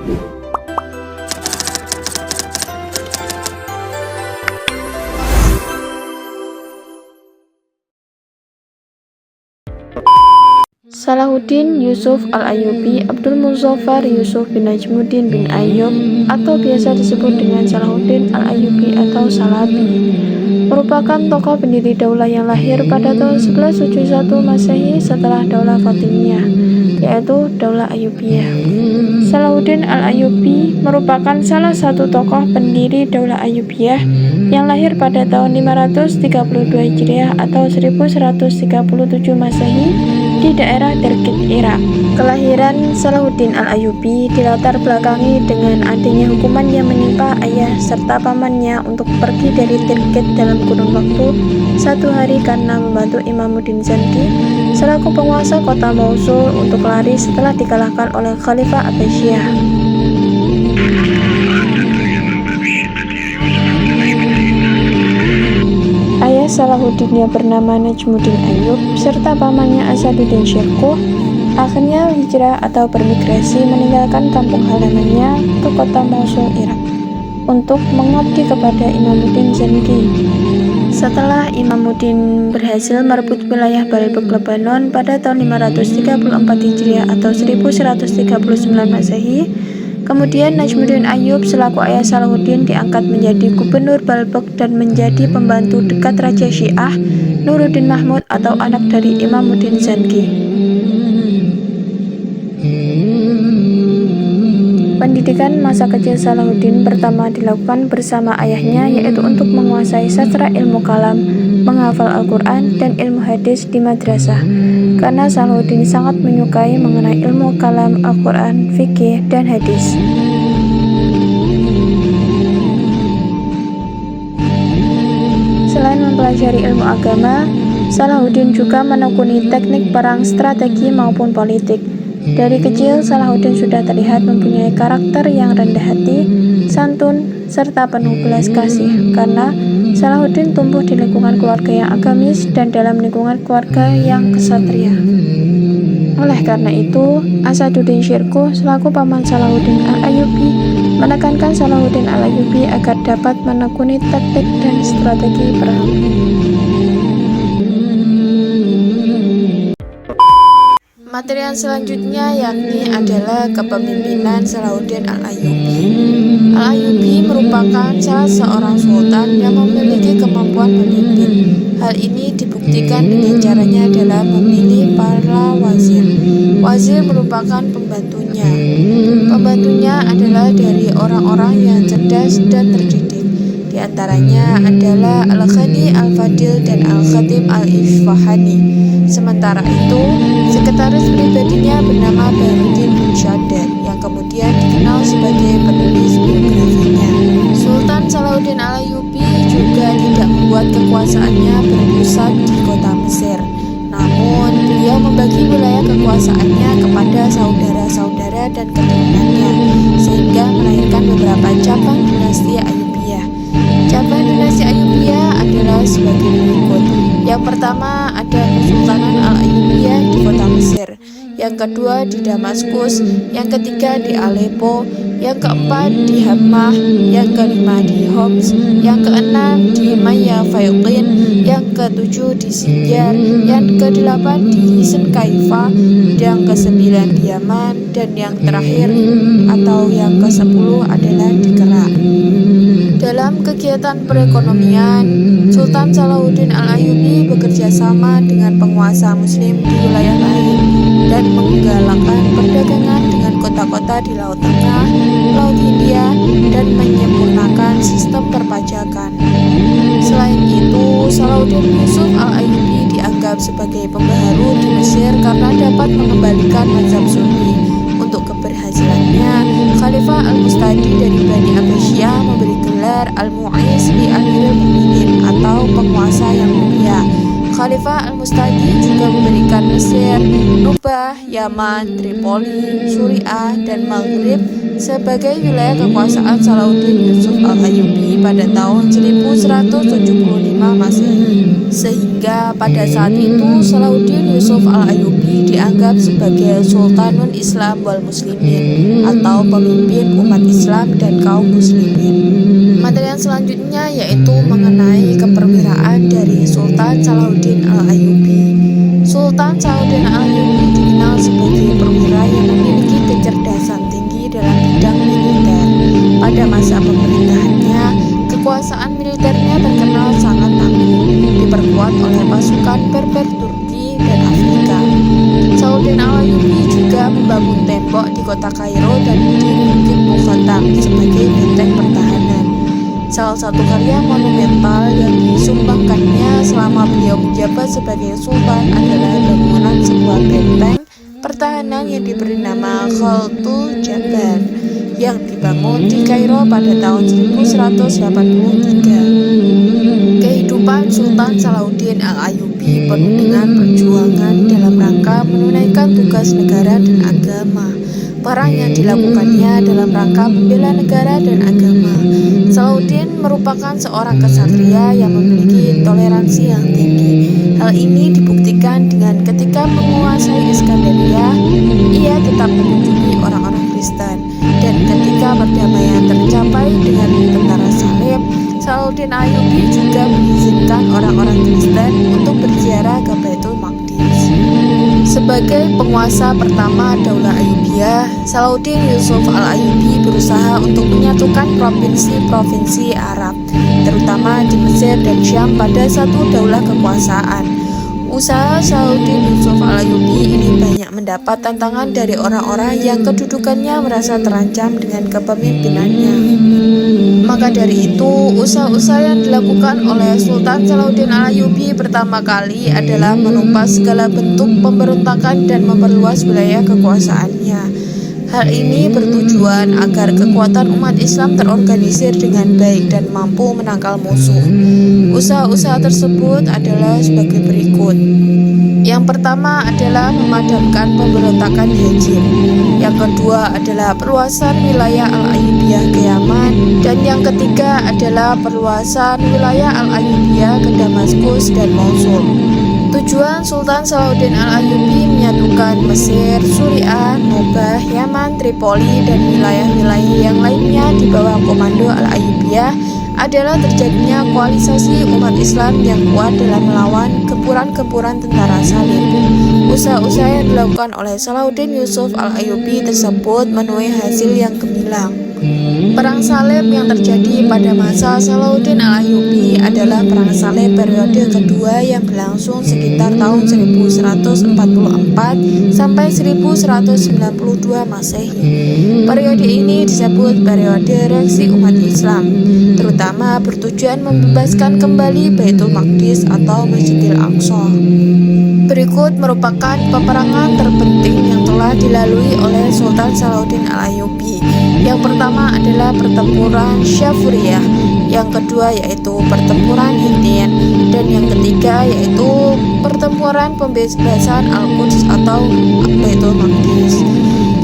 Salahuddin Yusuf Al-Ayyubi Abdul Muzaffar Yusuf bin Najmuddin bin Ayyub atau biasa disebut dengan Salahuddin Al-Ayyubi atau Salabi merupakan tokoh pendiri daulah yang lahir pada tahun 1171 Masehi setelah Daulah Fatimiyah, yaitu Daulah Ayyubiyah. Salahuddin Al-Ayyubi merupakan salah satu tokoh pendiri Daulah Ayyubiyah yang lahir pada tahun 532 Hijriah atau 1137 Masehi di daerah Tirkit, Irak. Kelahiran Salahuddin Al-Ayyubi dilatar belakangi dengan adanya hukuman yang menimpa ayah serta pamannya untuk pergi dari Tirkit dalam kurun waktu 1 hari karena membantu Imamuddin Zanki selaku penguasa kota Mosul untuk lari setelah dikalahkan oleh Khalifah Abbasiyah. Ayah Salahuddin yang bernama Najmuddin Ayyub serta pamannya Asaduddin Syirkuh akhirnya hijrah atau bermigrasi meninggalkan kampung halamannya ke kota Mosul, Irak untuk mengabdi kepada Imamuddin Zanki. Setelah Imamuddin berhasil merebut wilayah Baalbek Lebanon pada tahun 534 Hijriah atau 1139 Masehi, kemudian Najmuddin Ayyub selaku ayah Salahuddin diangkat menjadi gubernur Baalbek dan menjadi pembantu dekat Raja Syiah Nuruddin Mahmud atau anak dari Imamuddin Zanki. Pendidikan masa kecil Salahuddin pertama dilakukan bersama ayahnya, yaitu untuk menguasai sastra ilmu kalam, menghafal Al-Quran, dan ilmu hadis di madrasah. Karena Salahuddin sangat menyukai mengenai ilmu kalam, Al-Quran, fikih, dan hadis. Selain mempelajari ilmu agama, Salahuddin juga menekuni teknik perang, strategi, maupun politik. Dari kecil, Salahuddin sudah terlihat mempunyai karakter yang rendah hati, santun, serta penuh belas kasih, karena Salahuddin tumbuh di lingkungan keluarga yang agamis dan dalam lingkungan keluarga yang ksatria. Oleh karena itu, Asaduddin Syirkuh selaku paman Salahuddin Al-Ayyubi menekankan Salahuddin Al-Ayyubi agar dapat menekuni taktik dan strategi perang. Materi yang selanjutnya yakni adalah kepemimpinan Salahuddin Al-Ayyubi. Al-Ayyubi merupakan salah seorang sultan yang memiliki kemampuan memimpin. Hal ini dibuktikan dengan caranya adalah memilih para wazir. Wazir merupakan pembantunya. Pembantunya adalah dari orang-orang yang cerdas dan terdidik. Di antaranya adalah Al-Ghani Al-Fadil dan Al-Khatib Al-Isfahani. Sementara itu, sekretaris pribadinya bernama Baharuddin bin Shaddad yang kemudian dikenal sebagai penulis biografinya. Sultan Salahuddin Al-Ayyubi juga tidak membuat kekuasaannya berpusat di kota Mesir. Namun, beliau membagi wilayah kekuasaannya kepada saudara-saudara dan keturunannya, sehingga melahirkan beberapa cabang dinasti Ayyubiyah. Cabang dinasti Ayyubiyah adalah sebagai berikut. Yang pertama ada Kesultanan Al-Ayyubiyah di kota Mesir, yang kedua di Damaskus, yang ketiga di Aleppo, yang keempat di Hammah, yang kelima di Homs, yang keenam di Maya Fayuqin, yang ketujuh di Sinjar, yang kedelapan di Senkaifa, yang kesembilan di Yaman, dan yang terakhir atau yang ke-10 adalah di Kerak. Dalam kegiatan perekonomian, Sultan Salahuddin Al-Ayyubi bekerja sama dengan penguasa muslim di wilayah lain dan menggalakkan perdagangan dengan kota-kota di Laut Tengah, Laut Hindia, dan menyempurnakan sistem perpajakan. Selain itu, Salahuddin Yusuf Al-Ayyubi dianggap sebagai pembaharu di Mesir karena dapat mengembalikan mazhab Sunni. Untuk keberhasilannya, Khalifah Al-Mustadi dari Bani Abbasiyah memberi gelar Al-Mu'izz li Amirul Mukminin atau penguasa yang mulia. Khalifah Al-Mustadi juga memberikan Mesir, Nubah, Yaman, Tripoli, Suriah, dan Maghrib sebagai wilayah kekuasaan Salahuddin Yusuf Al-Ayyubi pada tahun 1175 Masehi. Sehingga pada saat itu Salahuddin Yusuf Al-Ayyubi Al-Ayyubi dianggap sebagai Sultanul Islam wal Muslimin atau pemimpin umat Islam dan kaum muslimin. Materi yang selanjutnya yaitu mengenai keperwiraan dari Sultan Salahuddin Al-Ayyubi. Sultan Salahuddin Al-Ayyubi dikenal sebagai perwira yang memiliki kecerdasan tinggi dalam bidang militer. Pada masa pemerintahannya, kekuasaan militernya terkenal sangat tangguh, diperkuat oleh pasukan Berber Turki dan Afrika. Salahuddin Al-Ayyubi juga membangun tembok di kota Kairo dan di Bukit Mukhattam sebagai benteng pertahanan. Salah satu karya monumental yang disumbangkannya selama beliau menjabat sebagai sultan adalah bangunan sebuah benteng pertahanan yang diberi nama Khaltul Jabbar yang dibangun di Kairo pada tahun 1183. Kehidupan Sultan Salahuddin Al-Ayyubi penuh dengan perjuangan dalam rangka menunaikan tugas negara dan agama. Perang yang dilakukannya dalam rangka membela negara dan agama. Salahuddin merupakan seorang kesatria yang memiliki toleransi yang tinggi. Hal ini dibuktikan dengan ketika menguasai Iskandaria, ia tetap mengunjungi orang-orang Kristen. Dan ketika perdamaian tercapai dengan tentara Salib, Salahuddin Ayyubi juga mengizinkan orang-orang Kristen untuk berziarah ke Baitul Maqdis. Sebagai penguasa pertama Daulah Ayyubiyah, Salahuddin Yusuf Al-Ayyubi berusaha untuk menyatukan provinsi-provinsi Arab, terutama di Mesir dan Syam pada satu daulah kekuasaan. Usaha Salahuddin Yusuf Al-Ayyubi ini banyak mendapat tantangan dari orang-orang yang kedudukannya merasa terancam dengan kepemimpinannya. Maka dari itu, usaha-usaha yang dilakukan oleh Sultan Salahuddin Al-Ayyubi pertama kali adalah menumpas segala bentuk pemberontakan dan memperluas wilayah kekuasaannya. Hal ini bertujuan agar kekuatan umat Islam terorganisir dengan baik dan mampu menangkal musuh. Usaha-usaha tersebut adalah sebagai berikut. Yang pertama adalah memadamkan pemberontakan Hajim. Yang kedua adalah perluasan wilayah Al-Ayyubiyah ke Yaman. Dan yang ketiga adalah perluasan wilayah Al-Ayyubiyah ke Damaskus dan Mosul. Tujuan Sultan Salahuddin Al-Ayyubi menyatukan Mesir, Suriah, Nubah, Yaman, Tripoli, dan wilayah-wilayah yang lainnya di bawah komando Al-Ayyubiyah adalah terjadinya koalisasi umat Islam yang kuat dalam melawan gempuran-gempuran tentara Salib. Usaha-usaha yang dilakukan oleh Salahuddin Yusuf Al-Ayyubi tersebut menuai hasil yang gemilang. Perang Salib yang terjadi pada masa Salahuddin Al-Ayyubi adalah perang salib periode kedua yang berlangsung sekitar tahun 1144 sampai 1192 Masehi. Periode ini disebut periode reaksi umat Islam, terutama bertujuan membebaskan kembali Baitul Maqdis atau Masjidil Aqsa. Berikut merupakan peperangan terpenting yang telah dilalui oleh Sultan Salahuddin Al-Ayyubi. Yang pertama adalah pertempuran Syafuriyah, yang kedua yaitu pertempuran Hittin, dan yang ketiga yaitu pertempuran pembebasan Al-Quds atau Baitul Maqdis.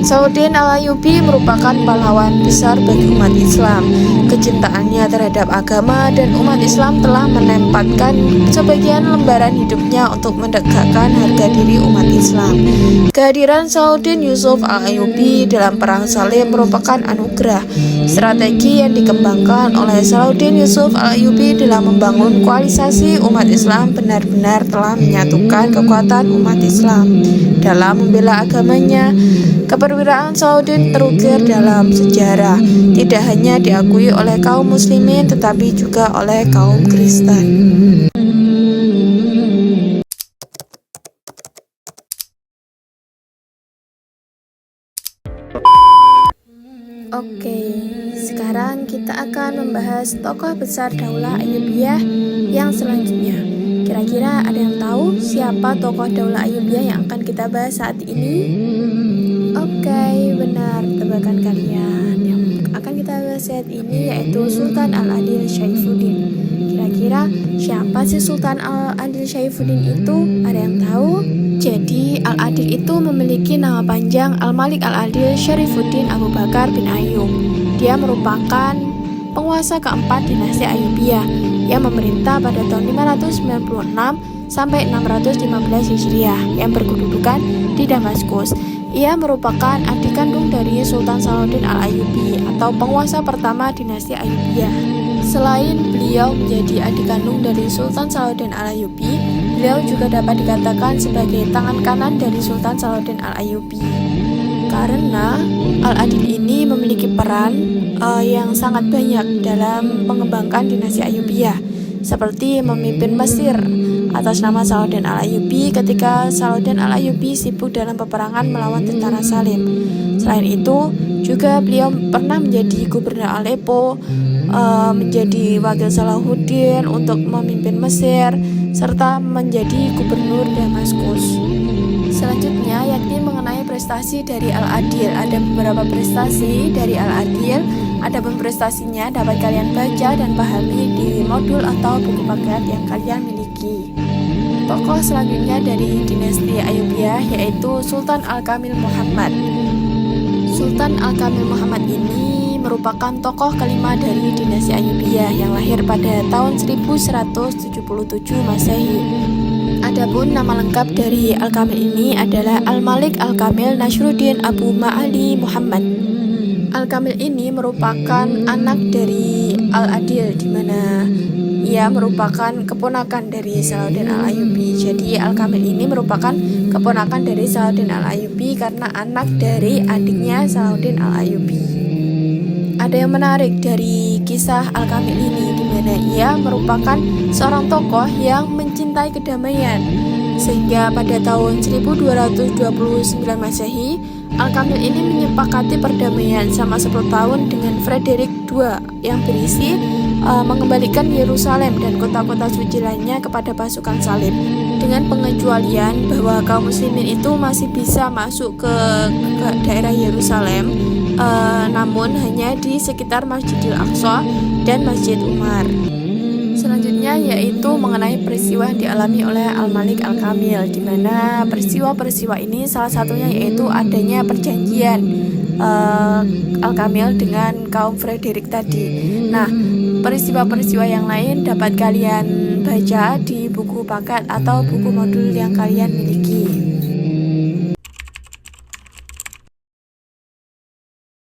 Salahuddin Al-Ayyubi merupakan pahlawan besar bagi umat Islam. Kecintaannya terhadap agama dan umat Islam telah menempatkan sebagian lembaran hidupnya untuk menegakkan harga diri umat Islam. Kehadiran Salahuddin Yusuf Al-Ayyubi dalam perang salib merupakan anugerah. Strategi yang dikembangkan oleh Salahuddin Yusuf Al-Ayyubi dalam membangun koalisasi umat Islam benar-benar telah menyatukan kekuatan umat Islam dalam membela agamanya. Keperwiraan Salahuddin terukir dalam sejarah, tidak hanya diakui oleh kaum muslimin tetapi juga oleh kaum Kristen. Oke, sekarang kita akan membahas tokoh besar Daulah Ayyubiyah yang selanjutnya. Kira-kira ada yang tahu siapa tokoh Daulah Ayyubiyah yang akan kita bahas saat ini? Oke, benar tebakan kalian. Yang akan kita bahas saat ini yaitu Sultan Al-Adil Syaifuddin. Kira-kira siapa sih Sultan Al-Adil Syaifuddin itu? Ada yang tahu? Jadi Al-Adil itu memiliki nama panjang Al-Malik Al-Adil Syarifuddin Abu Bakar bin Ayyub. Dia merupakan penguasa keempat dinasti Ayyubiyah yang memerintah pada tahun 596 sampai 615 Hijriah yang berkedudukan di Damaskus. Ia merupakan adik kandung dari Sultan Salahuddin Al-Ayyubi atau penguasa pertama dinasti Ayyubiyah. Selain beliau menjadi adik kandung dari Sultan Salahuddin Al-Ayyubi, beliau juga dapat dikatakan sebagai tangan kanan dari Sultan Salahuddin Al-Ayyubi. Karena Al-Adil ini memiliki peran yang sangat banyak dalam mengembangkan dinasti Ayyubiyah, seperti memimpin Mesir atas nama Salahuddin Al-Ayyubi ketika Salahuddin Al-Ayyubi sibuk dalam peperangan melawan tentara Salim. Selain itu, juga beliau pernah menjadi gubernur Aleppo, menjadi wakil Salahuddin untuk memimpin Mesir, serta menjadi gubernur Damaskus. Selanjutnya yakni mengenai prestasi dari Al-Adil. Ada beberapa prestasi dari Al-Adil. Adapun prestasinya dapat kalian baca dan pahami di modul atau buku paket yang kalian miliki. Tokoh selanjutnya dari dinasti Ayyubiyah yaitu Sultan Al-Kamil Muhammad. Sultan Al-Kamil Muhammad ini merupakan tokoh kelima dari dinasti Ayyubiyah yang lahir pada tahun 1177 Masehi. Adapun nama lengkap dari Al-Kamil ini adalah Al-Malik Al-Kamil Nasruddin Abu Ma'ali Muhammad. Al-Kamil ini merupakan anak dari Al-Adil, di mana ia merupakan keponakan dari Salahuddin Al-Ayyubi. Jadi Al-Kamil ini merupakan keponakan dari Salahuddin Al-Ayyubi karena anak dari adiknya Salahuddin Al-Ayyubi. Ada yang menarik dari kisah Al-Kamil ini, di mana ia merupakan seorang tokoh yang mencintai kedamaian, sehingga pada tahun 1229 Masehi Al-Kamil ini menyepakati perdamaian selama 10 tahun dengan Frederick II yang berisi mengembalikan Yerusalem dan kota-kota suci lainnya kepada pasukan Salib, dengan pengecualian bahwa kaum muslimin itu masih bisa masuk ke daerah Yerusalem, namun hanya di sekitar Masjidil Aqsa dan Masjid Umar. Selanjutnya yaitu mengenai peristiwa yang dialami oleh Al-Malik Al-Kamil, di mana peristiwa-peristiwa ini salah satunya yaitu adanya perjanjian Al-Kamil dengan kaum Frederick tadi. Nah, peristiwa-peristiwa yang lain dapat kalian baca di buku paket atau buku modul yang kalian miliki.